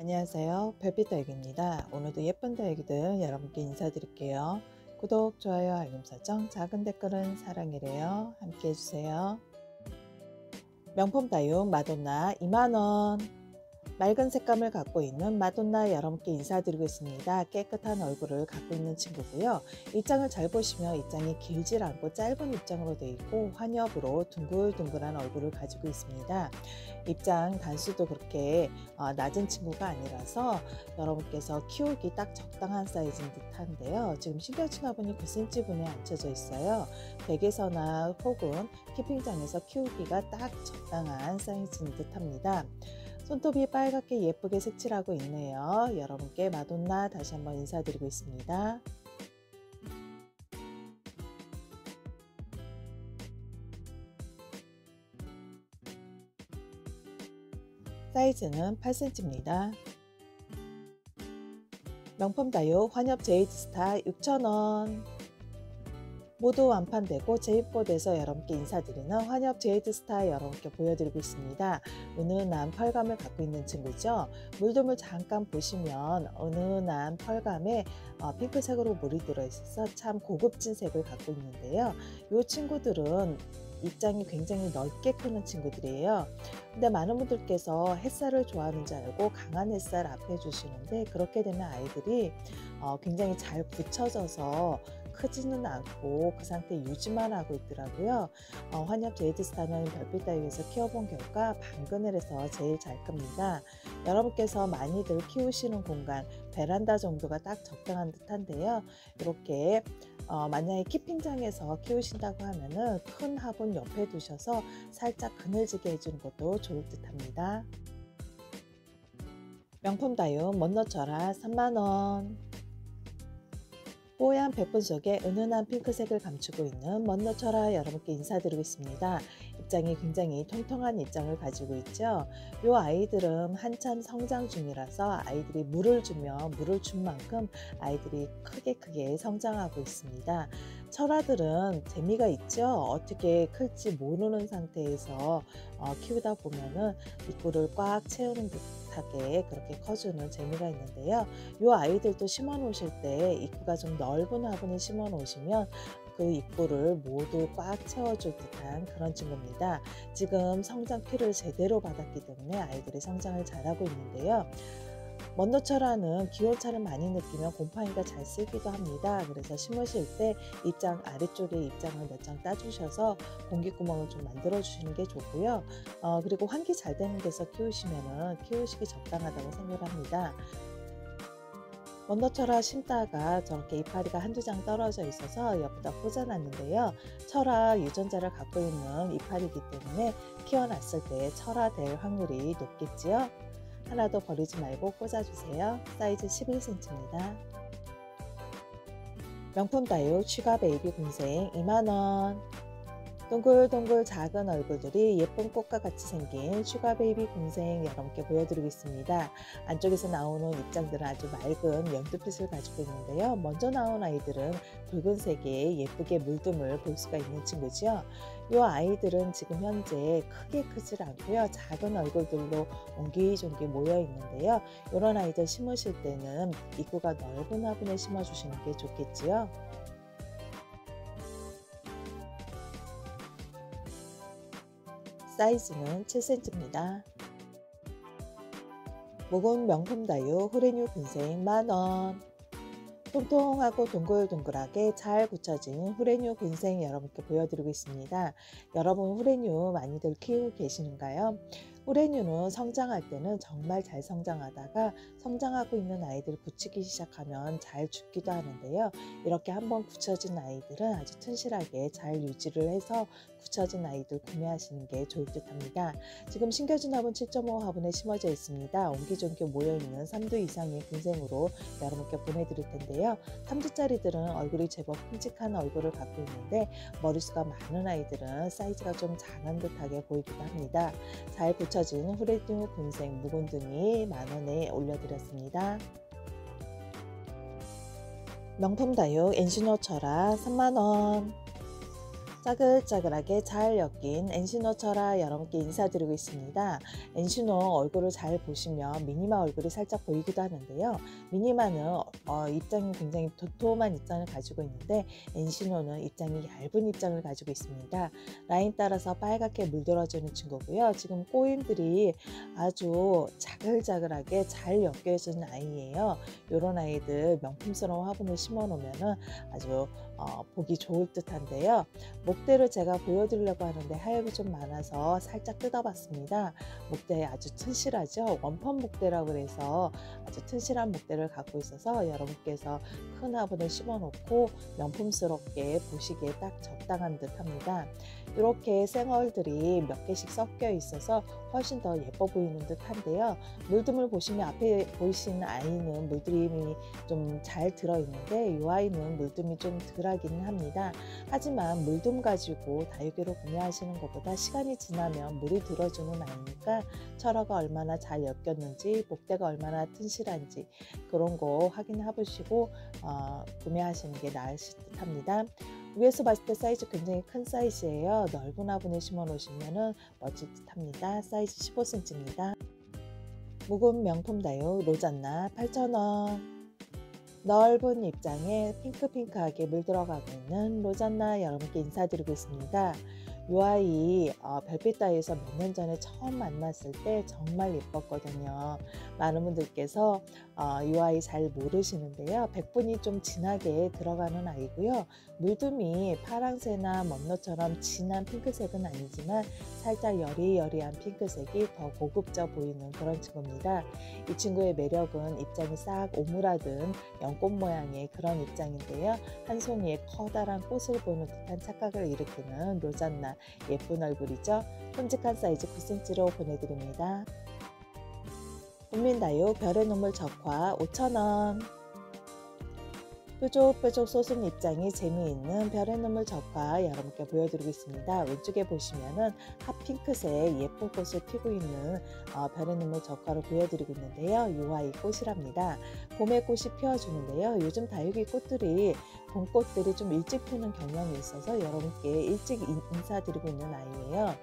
안녕하세요. 별빛 다육입니다. 오늘도 예쁜 다육이들 여러분께 인사드릴게요. 구독, 좋아요, 알림 설정, 작은 댓글은 사랑이래요. 함께 해주세요. 명품 다육 마돈나 2만원. 맑은 색감을 갖고 있는 마돈나 여러분께 인사드리고 있습니다. 깨끗한 얼굴을 갖고 있는 친구고요. 입장을 잘 보시면 입장이 길질 않고 짧은 입장으로 되어 있고 환엽으로 둥글둥글한 얼굴을 가지고 있습니다. 입장 단수도 그렇게 낮은 친구가 아니라서 여러분께서 키우기 딱 적당한 사이즈인 듯한데요. 지금 신겨치나 보니 9cm 분에 앉혀져 있어요. 댁에서나 혹은 키핑장에서 키우기가 딱 적당한 사이즈인 듯합니다. 손톱이 빨갛게 예쁘게 색칠하고 있네요. 여러분께 마돈나 다시 한번 인사드리고 있습니다. 사이즈는 8cm입니다. 명품 다육 환엽 제이드스타 6,000원. 모두 완판되고 재입고돼서 여러분께 인사드리는 환엽 제이드스타 여러분께 보여드리고 있습니다. 은은한 펄감을 갖고 있는 친구죠. 물듬을 잠깐 보시면 은은한 펄감에 핑크색으로 물이 들어있어서 참 고급진 색을 갖고 있는데요. 이 친구들은 입장이 굉장히 넓게 크는 친구들이에요. 근데 많은 분들께서 햇살을 좋아하는 줄 알고 강한 햇살 앞에 주시는데 그렇게 되면 아이들이 굉장히 잘 굳혀져서 크지는 않고 그 상태 유지만 하고 있더라고요. 환엽 제이드스타는 별빛 다육에서 키워본 결과 방그늘에서 제일 잘 큽니다. 여러분께서 많이들 키우시는 공간 베란다 정도가 딱 적당한 듯한데요. 이렇게 만약에 키핑장에서 키우신다고 하면은 큰 화분 옆에 두셔서 살짝 그늘지게 해주는 것도 좋을 듯합니다. 명품 다육 먼너쳐라 3만원. 뽀얀 백분 속에 은은한 핑크색을 감추고 있는 먼너쳐라 여러분께 인사드리고 있습니다. 입장이 굉장히 통통한 입장을 가지고 있죠. 이 아이들은 한참 성장 중이라서 아이들이 물을 주면 물을 준 만큼 아이들이 크게 성장하고 있습니다. 철화들은 재미가 있죠. 어떻게 클지 모르는 상태에서 키우다 보면은 입구를 꽉 채우는 듯하게 그렇게 커주는 재미가 있는데요. 이 아이들도 심어 놓으실 때 입구가 좀 넓은 화분에 심어 놓으시면 그 입구를 모두 꽉 채워줄 듯한 그런 친구입니다. 지금 성장 피를 제대로 받았기 때문에 아이들이 성장을 잘하고 있는데요. 먼너철화는 기온차를 많이 느끼면 곰팡이가 잘 쓰기도 합니다. 그래서 심으실 때 입장 아래쪽에 입장을 몇 장 따주셔서 공기구멍을 좀 만들어 주시는 게 좋고요. 그리고 환기 잘 되는 데서 키우시면은 키우시기 적당하다고 생각을 합니다. 먼너철화 심다가 저렇게 이파리가 한두 장 떨어져 있어서 옆에다 꽂아놨는데요. 철화 유전자를 갖고 있는 이파리이기 때문에 키워놨을 때 철화될 확률이 높겠지요. 하나도 버리지 말고 꽂아주세요. 사이즈 11cm입니다. 명품 다육 슈가 베이비 군생 2만원. 동글동글 작은 얼굴들이 예쁜 꽃과 같이 생긴 슈가 베이비 군생 여러분께 보여드리고 있습니다. 안쪽에서 나오는 입장들은 아주 맑은 연두빛을 가지고 있는데요. 먼저 나온 아이들은 붉은색의 예쁘게 물듬을 볼 수가 있는 친구죠. 이 아이들은 지금 현재 크게 크질 않고요. 작은 얼굴들로 옹기종기 모여 있는데요. 이런 아이들 심으실 때는 입구가 넓은 화분에 심어 주시는 게 좋겠지요. 사이즈는 7cm입니다. 묵은 명품 다육 후레뉴 군생 만원. 통통하고 동글동글하게 잘 굳혀진 후레뉴 군생 여러분께 보여드리고 있습니다. 여러분 후레뉴 많이들 키우고 계시는가요? 후레뉴는 성장할 때는 정말 잘 성장하다가 성장하고 있는 아이들 굳히기 시작하면 잘 죽기도 하는데요. 이렇게 한번 굳혀진 아이들은 아주 튼실하게 잘 유지를 해서 굳혀진 아이들 구매하시는 게 좋을 듯 합니다. 지금 신겨진 화분 7.5 화분에 심어져 있습니다. 옹기종기 모여있는 3두 이상의 군생으로 여러분께 보내드릴 텐데요. 3두짜리들은 얼굴이 제법 큼직한 얼굴을 갖고 있는데 머리수가 많은 아이들은 사이즈가 좀 작은 듯하게 보이기도 합니다. 잘 굳혀진 후레뉴 군생 묵은둥이 만원에 올려드렸습니다. 명품 다육 엔시노 철화 3만원. 짜글짜글하게 잘 엮인 엔시노 철아 여러분께 인사드리고 있습니다. 엔시노 얼굴을 잘 보시면 미니마 얼굴이 살짝 보이기도 하는데요. 미니마는 입장이 굉장히 도톰한 입장을 가지고 있는데 엔시노는 입장이 얇은 입장을 가지고 있습니다. 라인 따라서 빨갛게 물들어주는 친구고요. 지금 꼬임들이 아주 자글자글하게 잘 엮여진 아이예요. 이런 아이들 명품스러운 화분을 심어 놓으면 아주 보기 좋을 듯한데요. 목대를 제가 보여드리려고 하는데 하엽이 좀 많아서 살짝 뜯어봤습니다. 목대 아주 튼실하죠. 원펀 목대라고 해서 아주 튼실한 목대를 갖고 있어서 여러분께서 큰 화분을 심어 놓고 명품스럽게 보시기에 딱 적당한 듯 합니다. 이렇게 생얼들이 몇 개씩 섞여 있어서 훨씬 더 예뻐 보이는 듯 한데요. 물듬을 보시면 앞에 보이시는 아이는 물들임이 좀 잘 들어있는데 이 아이는 물듬이 좀 덜하기는 합니다. 하지만 물듬 가지고 다육이로 구매하시는 것보다 시간이 지나면 물이 들어주는 아이니까 철화가 얼마나 잘 엮였는지 목대가 얼마나 튼실한지 그런 거 확인해 보시고 구매하시는 게 나으실 듯 합니다. 위에서 봤을 때 사이즈 굉장히 큰 사이즈예요. 넓은 화분에 심어 놓으시면 멋질 듯 합니다. 사이즈 15cm입니다. 묵은 명품 다육 로잔나 8,000원. 넓은 입장에 핑크핑크하게 물들어가고 있는 로잔나 여러분께 인사드리고 있습니다. 이 아이 별빛 다육에서 몇 년 전에 처음 만났을 때 정말 예뻤거든요. 많은 분들께서 이 아이 잘 모르시는데요. 백분이 좀 진하게 들어가는 아이고요. 물듬이 파랑새나 먼로처럼 진한 핑크색은 아니지만 살짝 여리여리한 핑크색이 더 고급져 보이는 그런 친구입니다. 이 친구의 매력은 입장이 싹 오므라든 연꽃 모양의 그런 입장인데요. 한 송이의 커다란 꽃을 보는 듯한 착각을 일으키는 로잔나 예쁜 얼굴이죠. 큼직한 사이즈 9cm로 보내드립니다. 국민다육 별의 눈물 적화 5,000원. 뾰족뾰족 솟은 입장이 재미있는 별의 눈물 적화 여러분께 보여드리고 있습니다. 왼쪽에 보시면은 핫핑크색 예쁜 꽃을 피고 있는 별의 눈물 적화로 보여드리고 있는데요. 이 아이 꽃이랍니다. 봄에 꽃이 피어주는데요. 요즘 다육이 꽃들이 봄꽃들이 좀 일찍 피는 경향이 있어서 여러분께 일찍 인사드리고 있는 아이예요.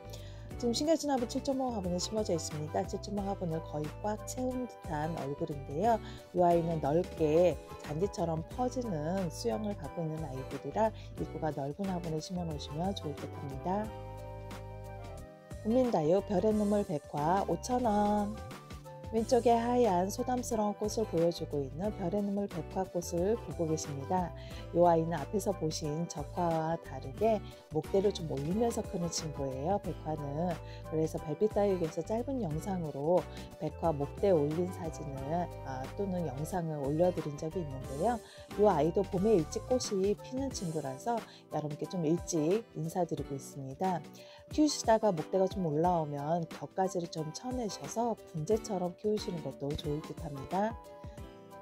지금 신겨진 화분 7.5 화분에 심어져 있습니다. 7.5 화분을 거의 꽉 채운 듯한 얼굴인데요. 이 아이는 넓게 잔디처럼 퍼지는 수영을 갖고 있는 아이들이라 입구가 넓은 화분에 심어 놓으시면 좋을 듯 합니다. 국민다육 별의 눈물 백화 5,000원. 왼쪽에 하얀 소담스러운 꽃을 보여주고 있는 별의 눈물 백화꽃을 보고 계십니다. 이 아이는 앞에서 보신 적화와 다르게 목대를 좀 올리면서 크는 친구예요. 백화는. 그래서 별빛 다육에서 짧은 영상으로 백화 목대 올린 사진을 또는 영상을 올려드린 적이 있는데요. 이 아이도 봄에 일찍 꽃이 피는 친구라서 여러분께 좀 일찍 인사드리고 있습니다. 키우시다가 목대가 좀 올라오면 곁가지를 좀 쳐내셔서 분재처럼 키우시는 것도 좋을 듯 합니다.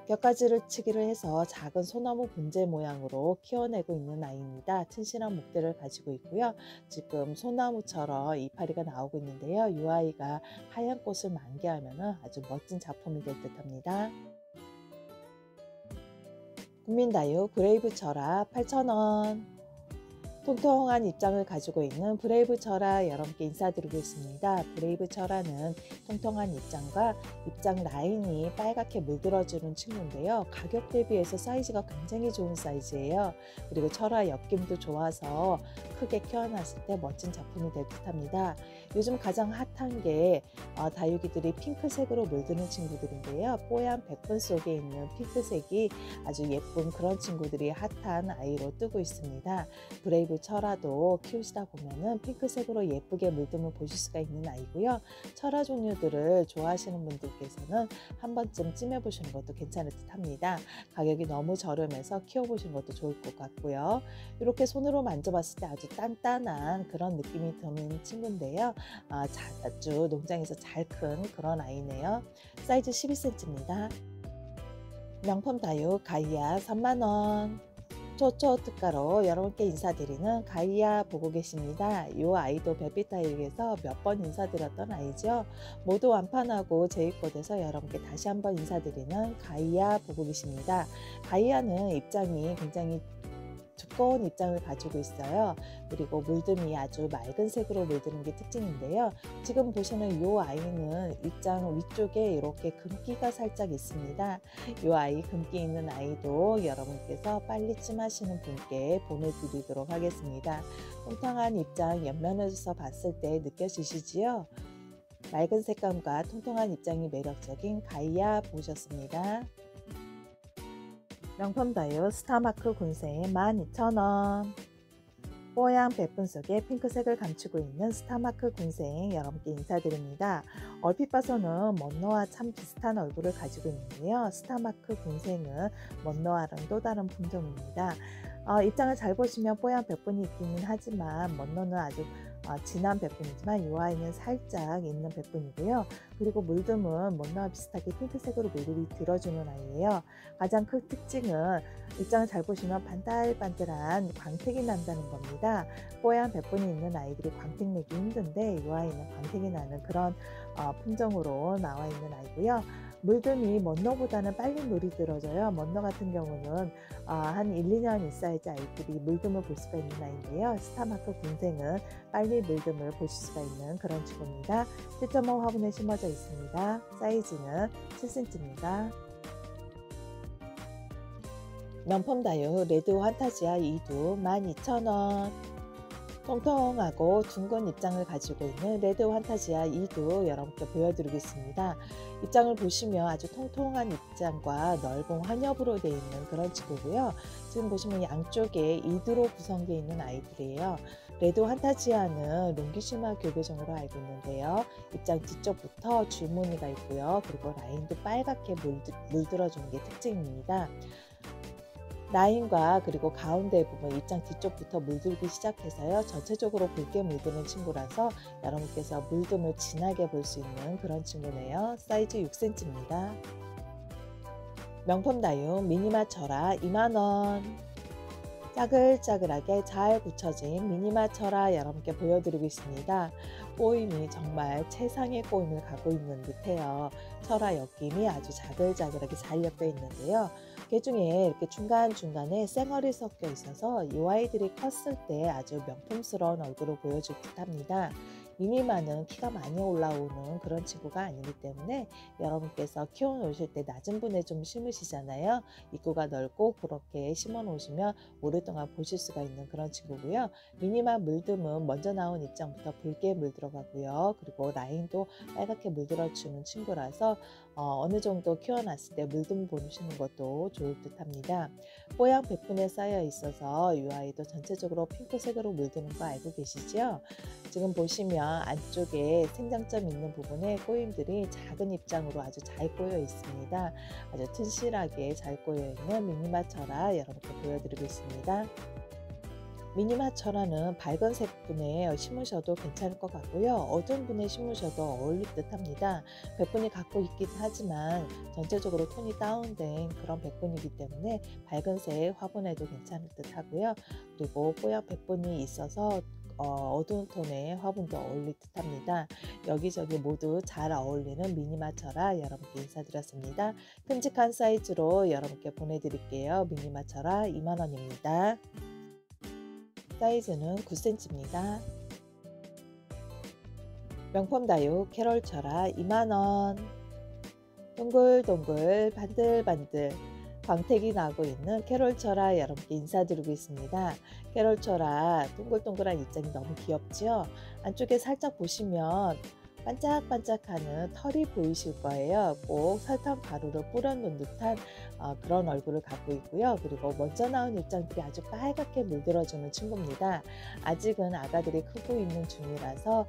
곁가지를 치기를 해서 작은 소나무 분재 모양으로 키워내고 있는 아이입니다. 튼실한 목대를 가지고 있고요. 지금 소나무처럼 이파리가 나오고 있는데요. 이 아이가 하얀 꽃을 만개하면 아주 멋진 작품이 될 듯 합니다. 국민다육 브레이브 철아 8,000원. 통통한 입장을 가지고 있는 브레이브 철아 여러분께 인사드리고 있습니다. 브레이브 철아는 통통한 입장과 입장 라인이 빨갛게 물들어주는 친구인데요. 가격 대비해서 사이즈가 굉장히 좋은 사이즈예요. 그리고 철아 엮임도 좋아서 크게 키워놨을 때 멋진 작품이 될 듯합니다. 요즘 가장 핫한 게 다육이들이 핑크색으로 물드는 친구들인데요. 뽀얀 백분 속에 있는 핑크색이 아주 예쁜 그런 친구들이 핫한 아이로 뜨고 있습니다. 브레이브 철아도 키우시다 보면은 핑크색으로 예쁘게 물듬을 보실 수가 있는 아이고요. 철아 종류들을 좋아하시는 분들께서는 한 번쯤 찜해 보시는 것도 괜찮을 듯 합니다. 가격이 너무 저렴해서 키워보시는 것도 좋을 것 같고요. 이렇게 손으로 만져봤을 때 아주 단단한 그런 느낌이 드는 친구인데요. 아주 농장에서 잘 큰 그런 아이네요. 사이즈 12cm입니다. 명품 다육 가이아 3만원. 초초 특가로 여러분께 인사드리는 가이아 보고 계십니다. 이 아이도 별빛 다육에서 몇 번 인사드렸던 아이죠. 모두 완판하고 재입고돼서 여러분께 다시 한번 인사드리는 가이아 보고 계십니다. 가이아는 입장이 굉장히 두꺼운 입장을 가지고 있어요. 그리고 물듬이 아주 맑은 색으로 물드는 게 특징인데요. 지금 보시는 이 아이는 입장 위쪽에 이렇게 금기가 살짝 있습니다. 이 아이 금기 있는 아이도 여러분께서 빨리쯤 하시는 분께 보내드리도록 하겠습니다. 통통한 입장 옆면에서 봤을 때 느껴지시지요? 맑은 색감과 통통한 입장이 매력적인 가이아 보셨습니다. 명품 다유 스타마크 군생 12,000원. 뽀얀 백분 속에 핑크색을 감추고 있는 스타마크 군생 여러분께 인사드립니다. 얼핏 봐서는 먼노와 참 비슷한 얼굴을 가지고 있는데요. 스타마크 군생은 먼노와랑 또 다른 품종입니다. 입장을 잘 보시면 뽀얀 백분이 있기는 하지만 먼노는 아주 진한 백분이지만 이 아이는 살짝 있는 백분이고요. 그리고 물듬은 먼노와 비슷하게 핑크색으로 물들이 들어주는 아이예요. 가장 큰 특징은 입장을 잘 보시면 반들반들한 광택이 난다는 겁니다. 뽀얀 백분이 있는 아이들이 광택 내기 힘든데 이 아이는 광택이 나는 그런 품종으로 나와 있는 아이고요. 물듬이 먼노보다는 빨리 물이 들어져요. 먼노 같은 경우는 한 1, 2년 있어야지 아이들이 물듬을 볼 수가 있는 아이인데요. 스타마크 군생은 빨리 물듬을 보실 수가 있는 그런 친구입니다. 7.5 화분에 심어져 있습니다. 사이즈는 7cm입니다. 명품 다유 레드 환타지아 2두 12,000원. 통통하고 둥근 입장을 가지고 있는 레드 환타지아 2두 여러분께 보여드리겠습니다. 입장을 보시면 아주 통통한 입장과 넓은 환엽으로 되어 있는 그런 친구고요. 지금 보시면 양쪽에 2두로 구성되어 있는 아이들이에요. 레드 환타지아는 롱기시마 교배종으로 알고 있는데요. 입장 뒤쪽부터 줄무늬가 있고요. 그리고 라인도 빨갛게 물들어주는 게 특징입니다. 라인과 그리고 가운데 부분 입장 뒤쪽부터 물들기 시작해서요. 전체적으로 붉게 물드는 친구라서 여러분께서 물듬을 진하게 볼 수 있는 그런 친구네요. 사이즈 6cm입니다. 명품 다유 미니마철아 2만원. 짜글짜글하게 잘 굳혀진 미니마철아 여러분께 보여드리고 있습니다. 꼬임이 정말 최상의 꼬임을 갖고 있는 듯해요. 철아 엮임이 아주 자글자글하게 잘 엮여 있는데요. 그 중에 이렇게 중간중간에 쌩얼이 섞여 있어서 이 아이들이 컸을 때 아주 명품스러운 얼굴을 보여줄 듯합니다. 미니마는 키가 많이 올라오는 그런 친구가 아니기 때문에 여러분께서 키워 놓으실 때 낮은 분에 좀 심으시잖아요. 입구가 넓고 그렇게 심어 놓으시면 오랫동안 보실 수가 있는 그런 친구고요. 미니마 물듬은 먼저 나온 입장부터 붉게 물들어가고요. 그리고 라인도 빨갛게 물들어주는 친구라서 어느 정도 키워놨을 때 물듬 보시는 것도 좋을 듯 합니다. 뽀얀 백분에 쌓여 있어서 이 아이도 전체적으로 핑크색으로 물드는 거 알고 계시죠? 지금 보시면 안쪽에 생장점 있는 부분에 꼬임들이 작은 입장으로 아주 잘 꼬여 있습니다. 아주 튼실하게 잘 꼬여 있는 미니마철아 여러분께 보여드리고 있습니다. 미니마철아는 밝은 색 분에 심으셔도 괜찮을 것 같고요. 어두운 분에 심으셔도 어울릴 듯 합니다. 백분이 갖고 있긴 하지만 전체적으로 톤이 다운된 그런 백분이기 때문에 밝은 색 화분에도 괜찮을 듯 하고요. 그리고 뽀얀 백분이 있어서 어두운 톤의 화분도 어울릴 듯 합니다. 여기저기 모두 잘 어울리는 미니마철아 여러분께 인사드렸습니다. 큼직한 사이즈로 여러분께 보내드릴게요. 미니마철아 2만원입니다. 사이즈는 9cm입니다. 명품 다유 캐롤철아 2만원. 동글동글 반들반들 광택이 나고 있는 캐롤철아 여러분께 인사드리고 있습니다. 캐롤철아 동글동글한 입장이 너무 귀엽죠? 안쪽에 살짝 보시면 반짝반짝하는 털이 보이실 거예요. 꼭 설탕 가루를 뿌려놓은 듯한 그런 얼굴을 갖고 있고요. 그리고 먼저 나온 입장들이 아주 빨갛게 물들어주는 친구입니다. 아직은 아가들이 크고 있는 중이라서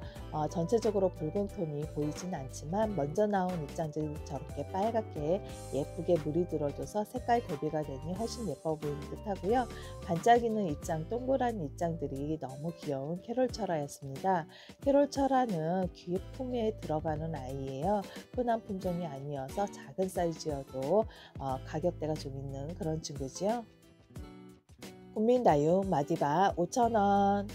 전체적으로 붉은 톤이 보이진 않지만 먼저 나온 입장들이 저렇게 빨갛게 예쁘게 물이 들어줘서 색깔 대비가 되니 훨씬 예뻐 보이는 듯 하고요. 반짝이는 입장, 동그란 입장들이 너무 귀여운 캐롤철아였습니다. 캐롤철아는 귀품 에 들어가는 아이예요. 흔한 품종이 아니어서 작은 사이즈여도 가격대가 좀 있는 그런 친구지요. 국민다육 마디바 5,000원.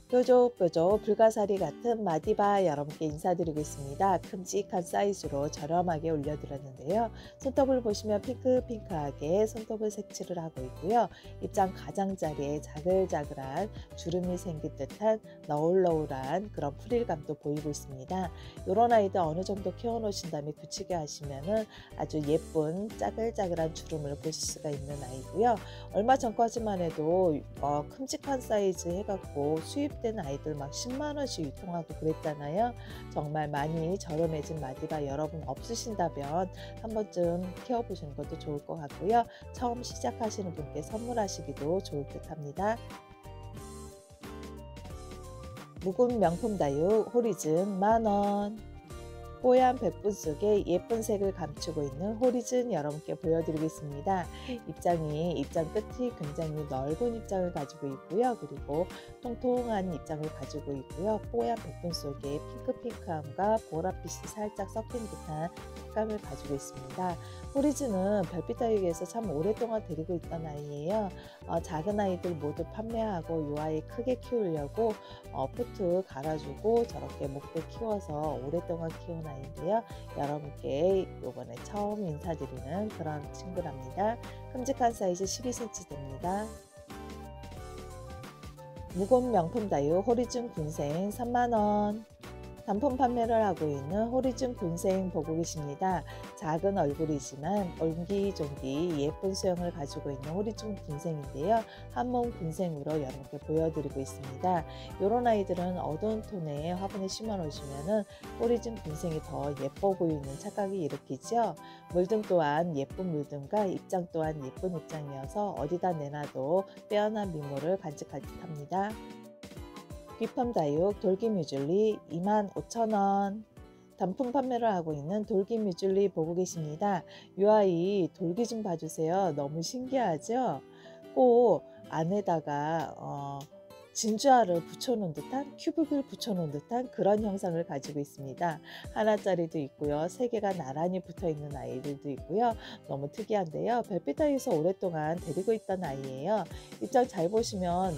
뾰족뾰족 불가사리 같은 마디바 여러분께 인사드리고 있습니다. 큼직한 사이즈로 저렴하게 올려드렸는데요. 손톱을 보시면 핑크핑크하게 손톱을 색칠을 하고 있고요. 입장 가장자리에 자글자글한 주름이 생긴 듯한 너울너울한 그런 프릴감도 보이고 있습니다. 이런 아이들 어느 정도 키워놓으신 다음에 굳히게 하시면은 아주 예쁜 짜글짜글한 주름을 보실 수가 있는 아이고요. 얼마 전까지만 해도 큼직한 사이즈 해갖고 수입된 아이들 막 10만원씩 유통하고 그랬잖아요. 정말 많이 저렴해진 마디바 여러분 없으신다면 한 번쯤 키워보시는 것도 좋을 것 같고요. 처음 시작하시는 분께 선물하시기도 좋을 듯 합니다. 묵은 명품 다육 호리즌 만원. 뽀얀 백분 속에 예쁜 색을 감추고 있는 호리즌 여러분께 보여드리겠습니다. 입장 끝이 굉장히 넓은 입장을 가지고 있고요. 그리고 통통한 입장을 가지고 있고요. 뽀얀 백분 속에 핑크핑크함과 보랏빛이 살짝 섞인 듯한 색감을 가지고 있습니다. 호리즌은 별빛 다육에서 참 오랫동안 데리고 있던 아이예요. 작은 아이들 모두 판매하고 이 아이 크게 키우려고 포트 갈아주고 저렇게 목대 키워서 오랫동안 키운 아이인데요. 여러분께 이번에 처음 인사드리는 그런 친구랍니다. 큼직한 사이즈 12cm 됩니다. 묵은 명품 다육 호리즌 군생 3만원. 단품 판매를 하고 있는 호리즌 군생 보고 계십니다. 작은 얼굴이지만 옹기종기 예쁜 수영을 가지고 있는 호리즌 군생인데요. 한몸 군생으로 여러분께 보여드리고 있습니다. 이런 아이들은 어두운 톤의 화분에 심어 놓으시면 호리즌 군생이 더 예뻐 보이는 착각이 일으키죠. 물등 또한 예쁜 물등과 입장 또한 예쁜 입장이어서 어디다 내놔도 빼어난 미모를 간직할 듯 합니다. 귀펌 다육 돌기 뮤즐리 25,000원. 단품 판매를 하고 있는 돌기 뮤즐리 보고 계십니다. 이 아이 돌기 좀 봐주세요. 너무 신기하죠? 꼭 안에다가 진주알을 붙여놓은 듯한 큐빅을 붙여놓은 듯한 그런 형상을 가지고 있습니다. 하나짜리도 있고요. 3개가 나란히 붙어있는 아이들도 있고요. 너무 특이한데요. 별빛 다육에서 오랫동안 데리고 있던 아이예요. 입장 잘 보시면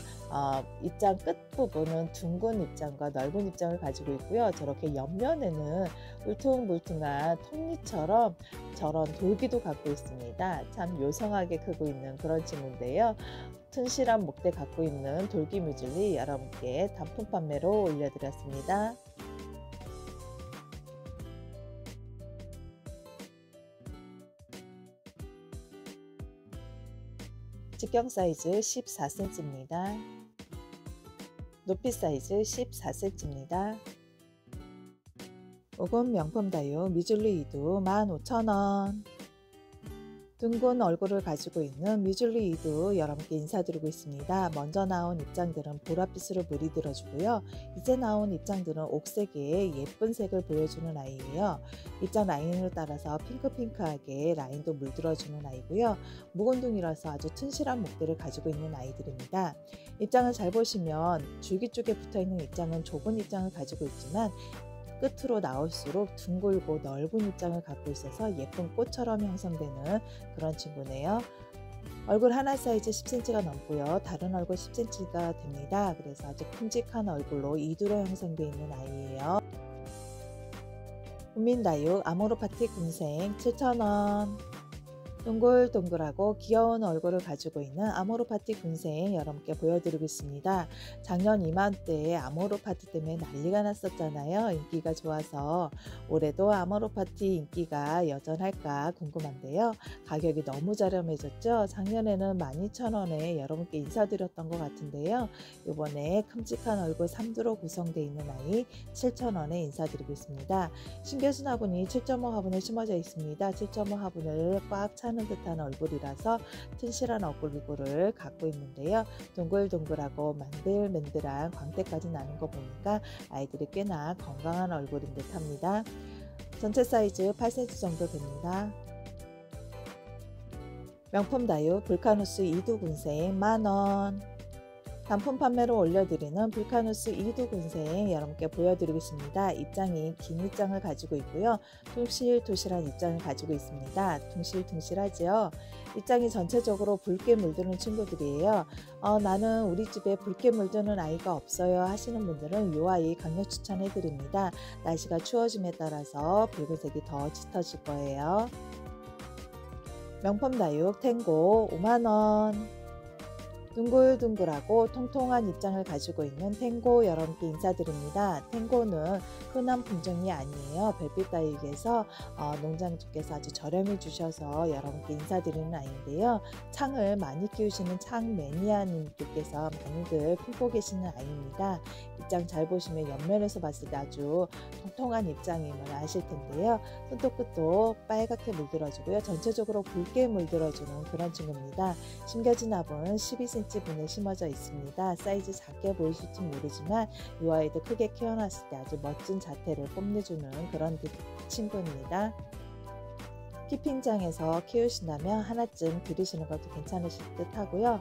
입장 끝부분은 둥근 입장과 넓은 입장을 가지고 있고요. 저렇게 옆면에는 울퉁불퉁한 톱니처럼 저런 돌기도 갖고 있습니다. 참 요성하게 크고 있는 그런 친구인데요. 튼실한 목대 갖고 있는 돌기 뮤즐리 여러분께 단품 판매로 올려드렸습니다. 직경 사이즈 14cm입니다. 높이 사이즈 14cm입니다. 묵은 명품 다육 뮤즐리 이두 15,000원. 둥근 얼굴을 가지고 있는 뮤즐리 이두 여러분께 인사드리고 있습니다. 먼저 나온 입장들은 보랏빛으로 물이들어주고요. 이제 나온 입장들은 옥색의 예쁜 색을 보여주는 아이예요. 입장 라인을 따라서 핑크핑크하게 라인도 물들어주는 아이고요. 묵은둥이라서 아주 튼실한 목대를 가지고 있는 아이들입니다. 입장을 잘 보시면 줄기 쪽에 붙어있는 입장은 좁은 입장을 가지고 있지만 끝으로 나올수록 둥글고 넓은 입장을 갖고 있어서 예쁜 꽃처럼 형성되는 그런 친구네요. 얼굴 하나 사이즈 10cm가 넘고요. 다른 얼굴 10cm가 됩니다. 그래서 아주 큼직한 얼굴로 이두로 형성되어 있는 아이예요. 훈민다육 아모르파티 군생 7,000원. 동글동글하고 귀여운 얼굴을 가지고 있는 아모르파티 군생 여러분께 보여드리고 있습니다. 작년 이맘때에 아모르파티 때문에 난리가 났었잖아요. 인기가 좋아서 올해도 아모르파티 인기가 여전할까 궁금한데요. 가격이 너무 저렴해졌죠. 작년에는 12,000원에 여러분께 인사드렸던 것 같은데요. 이번에 큼직한 얼굴 3두로 구성되어 있는 아이 7,000원에 인사드리고 있습니다. 신겨순 화분이 7.5 화분에 심어져 있습니다. 7.5 화분을 꽉 차는 듯한 얼굴이라서 튼실한 얼굴을 갖고 있는데요. 동글동글하고 만들만들한 광대까지 나는 거 보니까 아이들이 꽤나 건강한 얼굴인 듯 합니다. 전체 사이즈 8cm 정도 됩니다. 명품 다육 불카누스 이두 군생 만원. 단품 판매로 올려드리는 불카누스 이두군생 여러분께 보여드리겠습니다. 입장이 긴 입장을 가지고 있고요. 퉁실퉁실한 입장을 가지고 있습니다. 퉁실퉁실하죠. 입장이 전체적으로 붉게 물드는 친구들이에요. 나는 우리 집에 붉게 물드는 아이가 없어요 하시는 분들은 이 아이 강력 추천해 드립니다. 날씨가 추워짐에 따라서 붉은색이 더 짙어질 거예요. 명품 다육 탱고 5만원. 둥글둥글하고 통통한 입장을 가지고 있는 탱고 여러분께 인사드립니다. 탱고는 흔한 품종이 아니에요. 별빛 다육에서 농장주께서 아주 저렴히 주셔서 여러분께 인사드리는 아이인데요. 창을 많이 키우시는 창 매니아님들께서 많이들 품고 계시는 아이입니다. 입장 잘 보시면 옆면에서 봤을 때 아주 통통한 입장임을 아실 텐데요. 손톱 끝도 빨갛게 물들어지고요. 전체적으로 붉게 물들어주는 그런 친구입니다. 심겨진 압은 12cm 분에 심어져 있습니다. 사이즈 작게 보이실지 모르지만 이 아이도 크게 키워놨을 때 아주 멋진 자태를 뽐내주는 그런 친구입니다. 키핑장에서 키우신다면 하나쯤 들이시는 것도 괜찮으실 듯 하고요.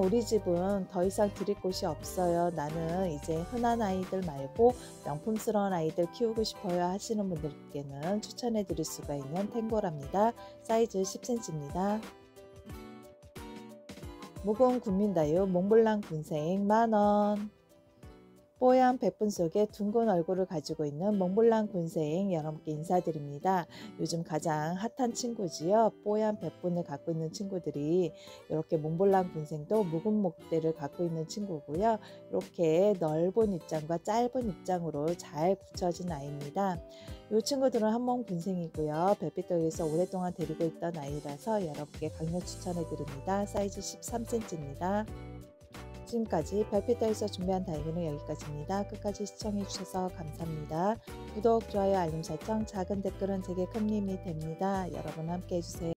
우리 집은 더 이상 드릴 곳이 없어요. 나는 이제 흔한 아이들 말고 명품스러운 아이들 키우고 싶어요 하시는 분들께는 추천해 드릴 수가 있는 탱고랍니다. 사이즈 10cm입니다. 묵은 군민다육 몽블랑 군생 만원. 뽀얀 백분 속에 둥근 얼굴을 가지고 있는 몽블랑 군생 여러분께 인사드립니다. 요즘 가장 핫한 친구지요. 뽀얀 백분을 갖고 있는 친구들이 이렇게 몽블랑 군생도 묵은 목대를 갖고 있는 친구고요. 이렇게 넓은 입장과 짧은 입장으로 잘 굳혀진 아이입니다. 이 친구들은 한몸 군생이고요. 별빛도에서 오랫동안 데리고 있던 아이라서 여러분께 강력 추천해 드립니다. 사이즈 13cm입니다. 지금까지 별빛도에서 준비한 다육이는 여기까지입니다. 끝까지 시청해 주셔서 감사합니다. 구독, 좋아요, 알림 설정, 작은 댓글은 제게 큰 힘이 됩니다. 여러분 함께 해주세요.